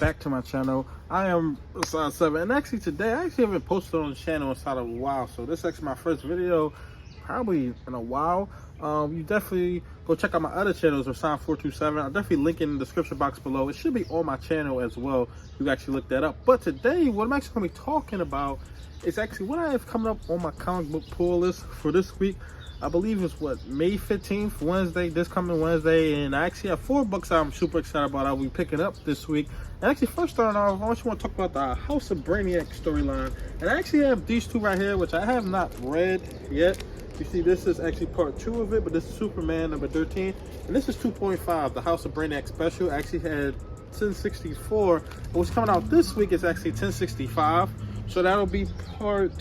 back to my channel. I am Side 7, and actually today I haven't posted on the channel inside of a while, so this is actually my first video probably in a while. You definitely go check out my other channels, Rasan 427. I'll definitely link in the description box below. It should be on my channel as well. You can actually look that up. But today, what I'm actually going to be talking about is actually what I have coming up on my comic book pull list for this week. I believe it's May 15th, Wednesday, this coming Wednesday, and I actually have 4 books I'm super excited about I'll be picking up this week. And actually, first starting off, I want to talk about the House of Brainiac storyline. And I actually have these 2 right here, which I have not read yet. You see, this is actually part 2 of it, but this is Superman number 13, and this is 2.5, the House of Brainiac special. I actually had 1064, but what's coming out this week is actually 1065, so that'll be part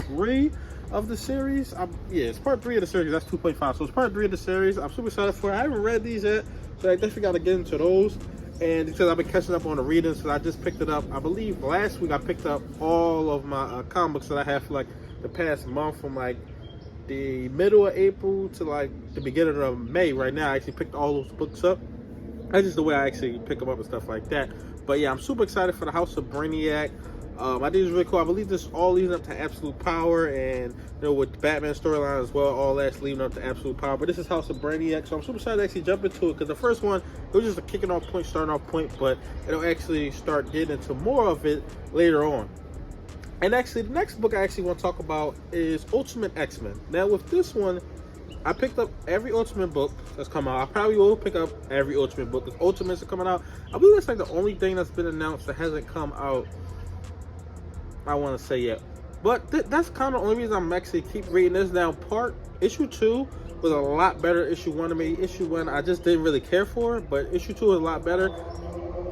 3 of the series. Yeah, it's part 3 of the series. That's 2.5, so it's part 3 of the series. I'm super excited for it. I haven't read these yet, so I definitely got to get into those. And because I've been catching up on the readings, so I just picked it up. I believe last week I picked up all of my comic books that I have for like the past month, from like the middle of April to like the beginning of May. Right now, I actually picked all those books up. That's just the way I actually pick them up and stuff like that. But yeah, I'm super excited for the House of Brainiac. I think it's really cool. I believe this is all leading up to Absolute Power, and with the Batman storyline as well, all that's leading up to Absolute Power. But this is House of Brainiac, so I'm super excited to actually jump into it, because the first one, it was just a kicking off point, starting off point, but it'll actually start getting into more of it later on. And actually, the next book I actually want to talk about is Ultimate X-Men. Now, with this one, I picked up every Ultimate book that's come out. I probably will pick up every Ultimate book, because Ultimates are coming out. I believe that's like the only thing that's been announced that hasn't come out, I want to say, yet. But that's kind of the only reason I'm actually keep reading this. Now, issue 2 was a lot better issue 1 to me. Issue 1 I just didn't really care for, but issue 2 was a lot better.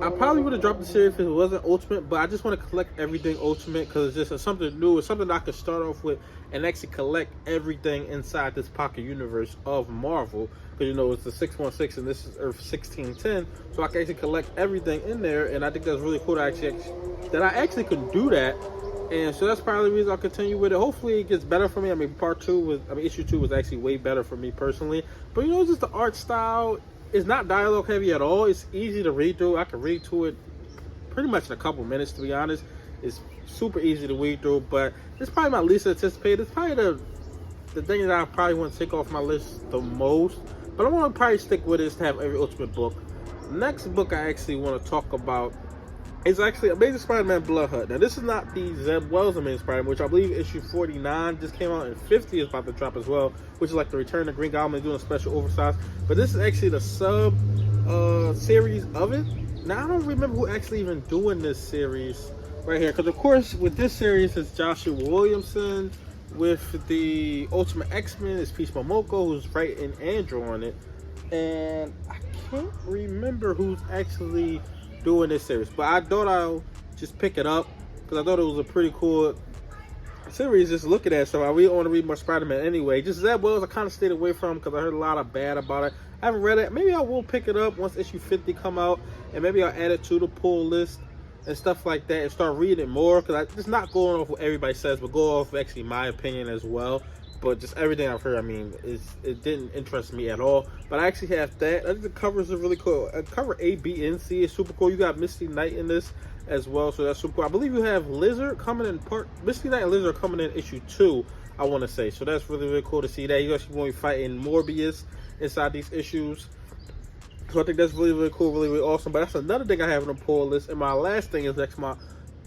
I probably would have dropped the series if it wasn't Ultimate, but I just want to collect everything Ultimate, because it's just something new. It's something I could start off with and actually collect everything inside this pocket universe of Marvel. Because it's the 616 and this is Earth 1610, so I can actually collect everything in there, and I think that's really cool that I actually could do that. And so that's probably the reason I'll continue with it. Hopefully it gets better for me. I mean, issue 2 was actually way better for me personally. But just the art style. It's not dialogue heavy at all. It's easy to read through. I can read through it pretty much in a couple minutes, to be honest. It's super easy to read through, but it's probably my least anticipated. It's probably the thing that I probably want to take off my list the most. But I want to probably stick with it, is to have every Ultimate book. Next book I actually want to talk about is actually Amazing Spider-Man Bloodhunt. Now, this is not the Zeb Wells Amazing Spider-Man, which I believe issue 49 just came out, and 50 is about to drop as well, which is like the Return of Green Goblin doing a special oversize. But this is actually the sub series of it. Now, I don't remember who actually even doing this series right here, because of course with this series it's Joshua Williamson. With the Ultimate X-Men, it's Peach Momoko, who's writing and drawing it. And I can't remember who's actually doing this series, but I thought I'll just pick it up, because I thought it was a pretty cool series just looking at. So I really want to read more Spider-Man anyway. Just Zeb Wells I kind of stayed away from, because I heard a lot of bad about it. I haven't read it. Maybe I will pick it up once issue 50 come out, and maybe I'll add it to the pull list and stuff like that, and start reading more, because I just not going off what everybody says, but go off actually my opinion as well. But just everything I've heard, I mean, it didn't interest me at all. But I actually have that. I think the covers are really cool. Cover A, B, and C is super cool. You got Misty Knight in this as well, so that's super cool. I believe you have Lizard coming in Misty Knight and Lizard are coming in issue 2, I want to say. So that's really, really cool to see that. You actually going to be fighting Morbius inside these issues. So I think that's really, really cool, really, really awesome. But that's another thing I have on the pull list. And my last thing is next, my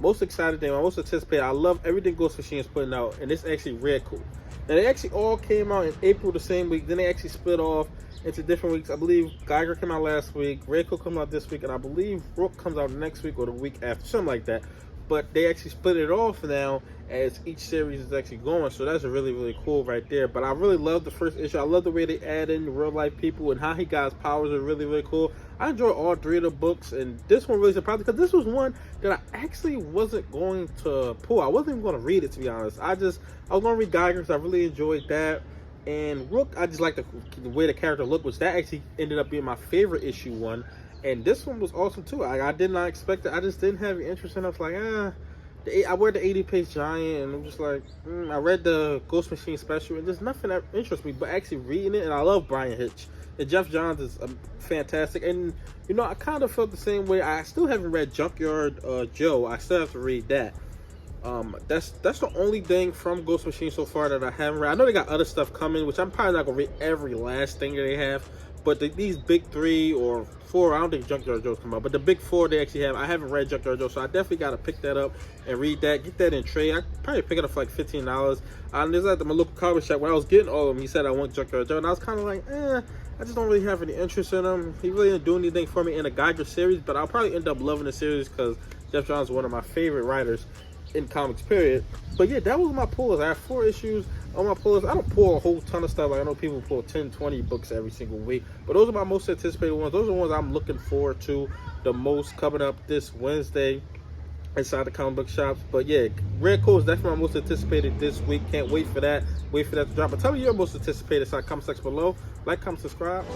most excited thing, my most anticipated. I love everything Ghost Machine is putting out, and it's actually Redcoat. Now, they actually all came out in April the same week. Then they actually split off into different weeks. I believe Geiger came out last week, Redcoat comes out this week, and I believe Rook comes out next week or the week after, something like that. But they actually split it off now as each series is actually going. So that's really, really cool right there. But I really love the first issue. I love the way they add in real life people and how he got his powers are really, really cool. I enjoy all 3 of the books, and this one really surprised me, because this was one that I actually wasn't going to pull. I wasn't even going to read it, to be honest. I was going to read Geiger, because I really enjoyed that. And Rook, I just like the way the character looked, which that actually ended up being my favorite issue 1. And this one was awesome too. I did not expect it. I just didn't have any interest in it. I was like, I read the 80-page Giant, and I'm just like, I read the Ghost Machine special, and there's nothing that interests me but actually reading it. And I love Brian Hitch, and Jeff Johns is fantastic. And you know, I kind of felt the same way. I still haven't read Junkyard Joe. I still have to read that. That's the only thing from Ghost Machine so far that I haven't read. I know they got other stuff coming, which I'm probably not gonna read every last thing that they have. But these big 3 or 4, I don't think Junkyard Joe's come out, but the big 4 they actually have. I haven't read Junkyard Joe, so I definitely got to pick that up and read that. Get that in trade. I probably pick it up for like $15. There's at my local comic shop. When I was getting all of them, he said I want Junkyard Joe, and I was kind of like, I just don't really have any interest in him. He really didn't do anything for me in the Geiger series, but I'll probably end up loving the series because Jeff Johns is one of my favorite writers in comics, period. But yeah, that was my pulls. I have 4 issues on my pulls. I don't pull a whole ton of stuff. Like, I know people pull 10, 20 books every single week, but those are my most anticipated ones. Those are the ones I'm looking forward to the most coming up this Wednesday inside the comic book shops. But yeah, Redcoat is definitely my most anticipated this week. Can't wait for that. Wait for that to drop. But tell me your most anticipated inside the comment section below. Like, comment, subscribe.